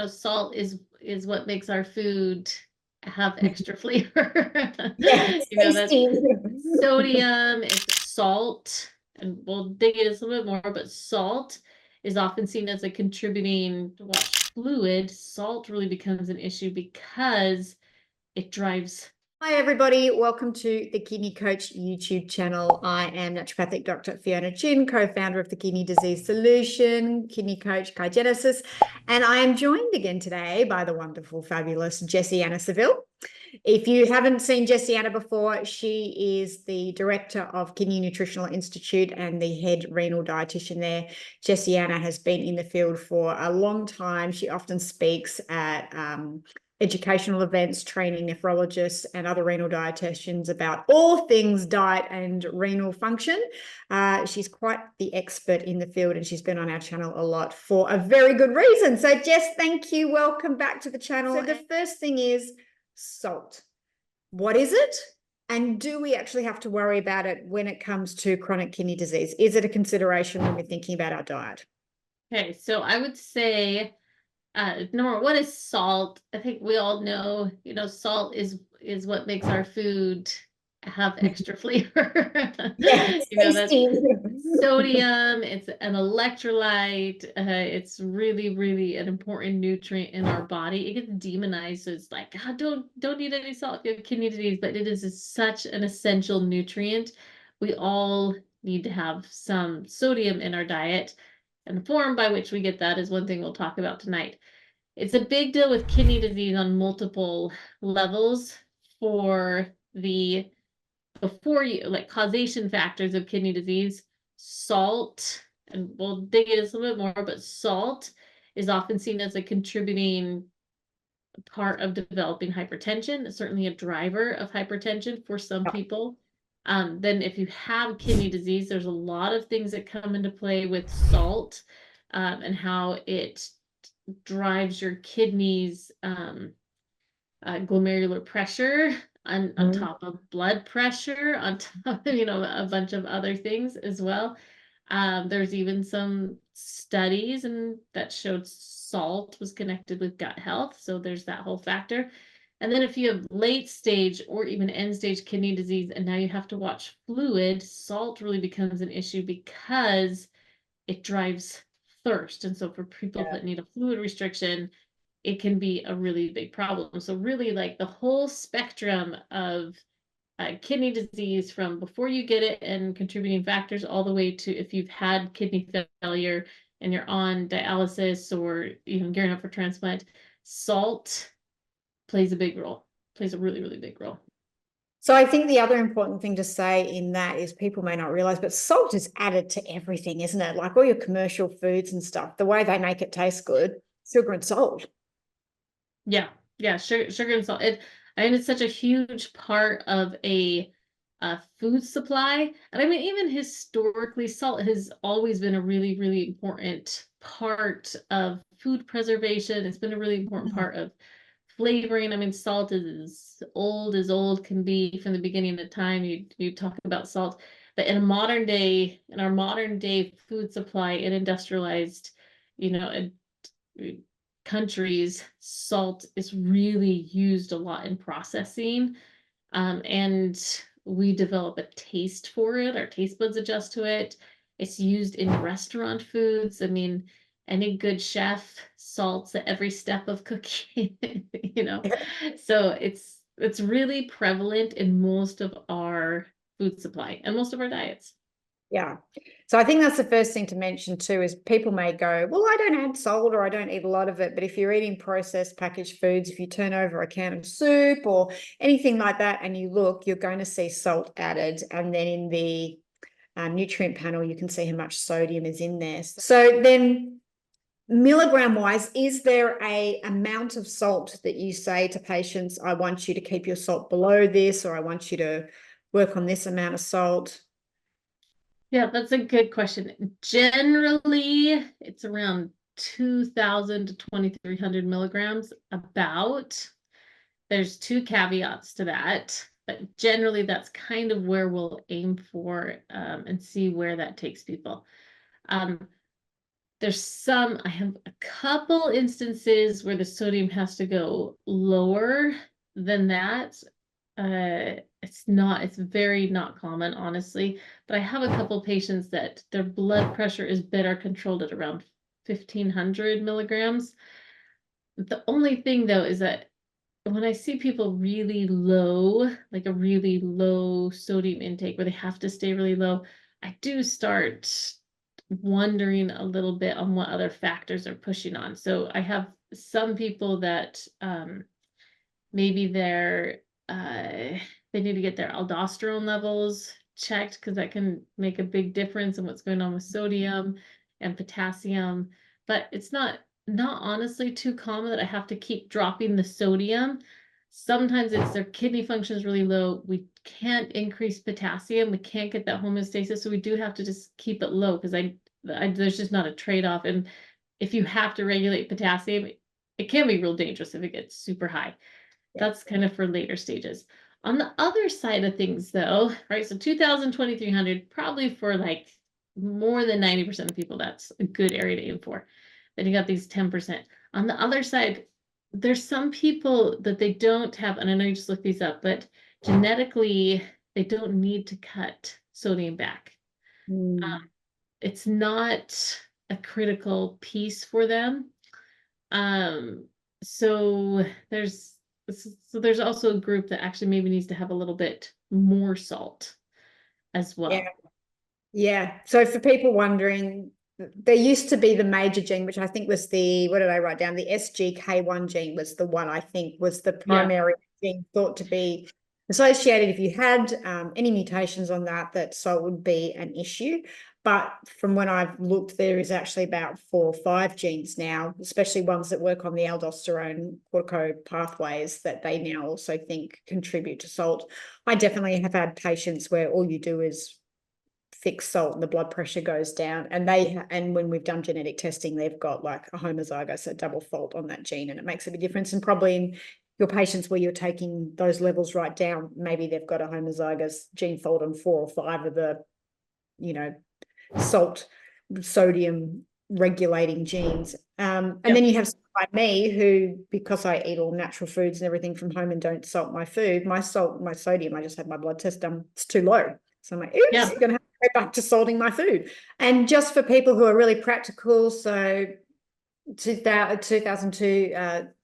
salt is what makes our food have extra flavor. Yeah, it's That's tasty. sodium, it's salt, and we'll dig into this a little bit more, but salt is often seen as a contributing fluid. Salt really becomes an issue because it drives. Hi, everybody. Welcome to the Kidney Coach YouTube channel. I am naturopathic Dr. Fiona Chin, co-founder of the Kidney Disease Solution, kidney coach Genesis, and I am joined again today by the wonderful, fabulous Jessianna Saville. If you haven't seen Jessianna before, she is the director of Kidney Nutritional Institute and the head renal dietitian there. Jessianna has been in the field for a long time. She often speaks at educational events, training nephrologists and other renal dietitians about all things diet and renal function. She's quite the expert in the field, and she's been on our channel a lot for a very good reason. So Jess, thank you. Welcome back to the channel. So the first thing is salt. What is it? And do we actually have to worry about it when it comes to chronic kidney disease? Is it a consideration when we're thinking about our diet? Okay, so I would say number one is salt. I think we all know, salt is what makes our food have extra flavor. Yeah, it's That's tasty. sodium, it's an electrolyte. It's really, really an important nutrient in our body. It gets demonized, so it's like, don't eat any salt if you have kidney disease, but it is such an essential nutrient. We all need to have some sodium in our diet. And the form by which we get that is one thing we'll talk about tonight. It's a big deal with kidney disease on multiple levels for the causation factors of kidney disease. Salt, and we'll dig into this a little bit more, but salt is often seen as a contributing part of developing hypertension, certainly a driver of hypertension for some people. Then if you have kidney disease, there's a lot of things that come into play with salt, and how it drives your kidneys glomerular pressure on top of blood pressure, on top of a bunch of other things as well. There's even some studies and that showed salt was connected with gut health, so there's that whole factor. And then if you have late stage or even end stage kidney disease and now you have to watch fluid, salt really becomes an issue because it drives thirst. And so for people that need a fluid restriction, it can be a really big problem. So really, like, the whole spectrum of kidney disease, from before you get it and contributing factors all the way to if you've had kidney failure and you're on dialysis or even gearing up for transplant, salt plays a big role, plays a really, really big role. So I think the other important thing to say in that is people may not realize, but salt is added to everything, isn't it? Like all your commercial foods and stuff, the way they make it taste good, sugar and salt. Yeah, sugar and salt. It's such a huge part of a food supply. And I mean, even historically, salt has always been a really, really important part of food preservation. It's been a really important part of flavoring. I mean, salt is as old can be. From the beginning of time, you talk about salt. But in our modern day food supply and industrialized, countries, salt is really used a lot in processing, and we develop a taste for it. Our taste buds adjust to it. It's used in restaurant foods. I mean, any good chef salts at every step of cooking, So it's really prevalent in most of our food supply and most of our diets. Yeah. So I think that's the first thing to mention too, is people may go, well, I don't add salt or I don't eat a lot of it. But if you're eating processed packaged foods, if you turn over a can of soup or anything like that and you look, you're going to see salt added. And then in the nutrient panel, you can see how much sodium is in there. So then milligram wise, is there a amount of salt that you say to patients, I want you to keep your salt below this, or I want you to work on this amount of salt? Yeah, that's a good question. Generally, it's around 2,000 to 2,300 milligrams, about. There's two caveats to that, but generally that's kind of where we'll aim for, and see where that takes people. I have a couple instances where the sodium has to go lower than that. It's very not common, honestly, but I have a couple patients that their blood pressure is better controlled at around 1500 milligrams. The only thing though is that when I see people really low, like a really low sodium intake where they have to stay really low, I do start wondering a little bit on what other factors are pushing on. So I have some people that maybe they need to get their aldosterone levels checked because that can make a big difference in what's going on with sodium and potassium. But it's not honestly too common that I have to keep dropping the sodium. Sometimes it's their kidney function is really low. We can't increase potassium. We can't get that homeostasis. So we do have to just keep it low because there's just not a trade-off. And if you have to regulate potassium, it can be real dangerous if it gets super high. That's kind of for later stages. On the other side of things though, right? So 2000, 2300, probably for like more than 90% of people, that's a good area to aim for. Then you got these 10%. On the other side, there's some people that they don't have, and I know you just looked these up, but genetically, they don't need to cut sodium back. It's not a critical piece for them. So there's also a group that actually maybe needs to have a little bit more salt as well. Yeah. So for people wondering, there used to be the major gene, which I think was what did I write down? The SGK1 gene was the one I think was the primary gene thought to be associated. If you had any mutations on that salt would be an issue. But from when I've looked, there is actually about 4 or 5 genes now, especially ones that work on the aldosterone cortico pathways that they now also think contribute to salt. I definitely have had patients where all you do is fix salt and the blood pressure goes down. And when we've done genetic testing, they've got like a homozygous, a double fault on that gene, and it makes a big difference. And probably in your patients where you're taking those levels right down, maybe they've got a homozygous gene fault on 4 or 5 of the, sodium regulating genes. And then you have someone like me who, because I eat all natural foods and everything from home and don't salt my food, my sodium, I just had my blood test done, it's too low. So I'm like, oops, you're going to have to go back to salting my food. And just for people who are really practical, so 2002,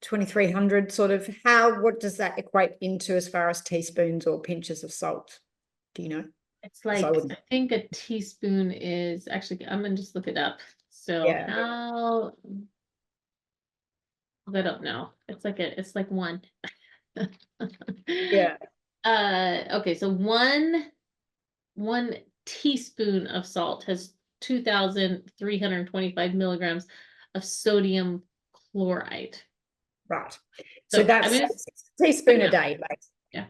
2300 sort of, what does that equate into as far as teaspoons or pinches of salt? Do you know? It's like, I think a teaspoon is actually, I'm gonna just look it up. So I don't know. It's like 1. Okay, so one teaspoon of salt has 2,325 milligrams of sodium chloride. Right. So that's a teaspoon a day, basically. Yeah,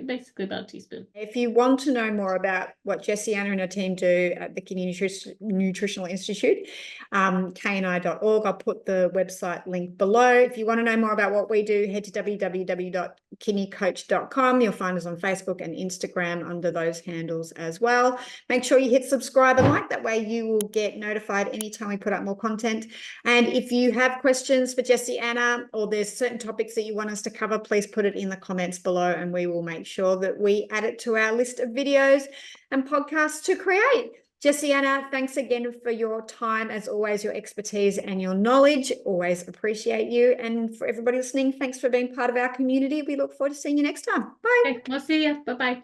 basically about a teaspoon. If you want to know more about what Jessianna and her team do at the Kidney Nutritional Institute, kni.org, I'll put the website link below. If you want to know more about what we do, head to www.kidneycoach.com. You'll find us on Facebook and Instagram under those handles as well. Make sure you hit subscribe and like, that way you will get notified anytime we put up more content. And if you have questions for Jessianna or there's certain topics that you want us to cover, please put it in the comments below and we will make sure that we add it to our list of videos and podcasts to create. Jessianna, thanks again for your time, as always, your expertise and your knowledge. Always appreciate you. And for everybody listening, thanks for being part of our community. We look forward to seeing you next time. Bye. Okay, we'll see you. Bye-bye.